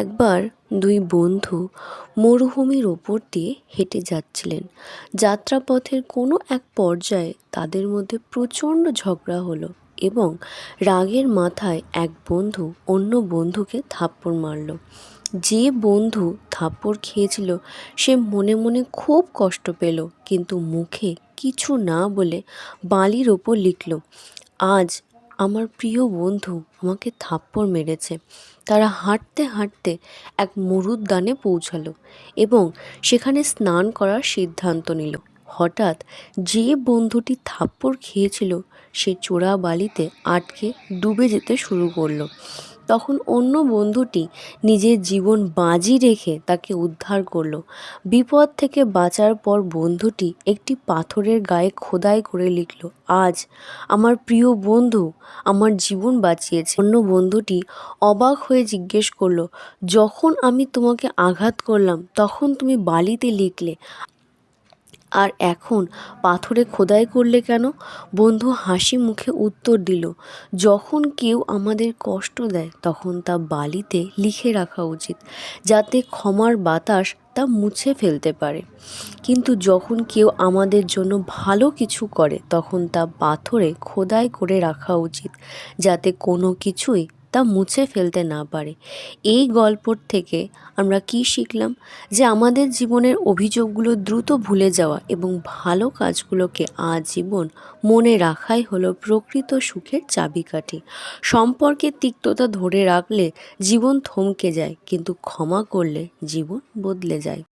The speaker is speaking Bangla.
একবার দুই বন্ধু মরুভূমির ওপর দিয়ে হেঁটে যাচ্ছিলেন। যাত্রাপথের কোনো এক পর্যায়ে তাদের মধ্যে প্রচণ্ড ঝগড়া হলো এবং রাগের মাথায় এক বন্ধু অন্য বন্ধুকে থাপ্পড় মারল। যে বন্ধু থাপ্পড় খেয়েছিল সে মনে মনে খুব কষ্ট পেল, কিন্তু মুখে কিছু না বলে বালির ওপর লিখল, আজ আমার প্রিয় বন্ধু আমাকে থাপ্পড় মেরেছে। তারা হাঁটতে হাঁটতে এক মরুদ্যানে পৌঁছালো এবং সেখানে স্নান করার সিদ্ধান্ত নিল। হঠাৎ যে বন্ধুটি থাপ্পড় খেয়েছিল সে চোরা বালিতে আটকে ডুবে যেতে শুরু করলো। তখন অন্য বন্ধুটি নিজের জীবন বাজি রেখে তাকে উদ্ধার করলো। বিপদ থেকে বাঁচার পর বন্ধুটি একটি পাথরের গায়ে খোদাই করে লিখল, আজ আমার প্রিয় বন্ধু আমার জীবন বাঁচিয়েছে। অন্য বন্ধুটি অবাক হয়ে জিজ্ঞেস করলো, যখন আমি তোমাকে আঘাত করলাম তখন তুমি বালিতে লিখলে, আর এখন পাথরে খোদাই করলে কেন? বন্ধু হাসি মুখে উত্তর দিল, যখন কেউ আমাদের কষ্ট দেয় তখন তা বালিতে লিখে রাখা উচিত, যাতে ক্ষমার বাতাস তা মুছে ফেলতে পারে। কিন্তু যখন কেউ আমাদের জন্য ভালো কিছু করে তখন তা পাথরে খোদাই করে রাখা উচিত, যাতে কোনো কিছুই তা মুছে ফেলতে না পারে। এই গল্পর থেকে আমরা কি শিখলাম? যে আমাদের জীবনের অভিযোগগুলো দ্রুত ভুলে যাওয়া এবং ভালো কাজগুলোকে আজীবন মনে রাখাই হলো প্রকৃত সুখের চাবিকাঠি। সম্পর্কের তিক্ততা ধরে রাখলে জীবন থমকে যায়, কিন্তু ক্ষমা করলে জীবন বদলে যায়।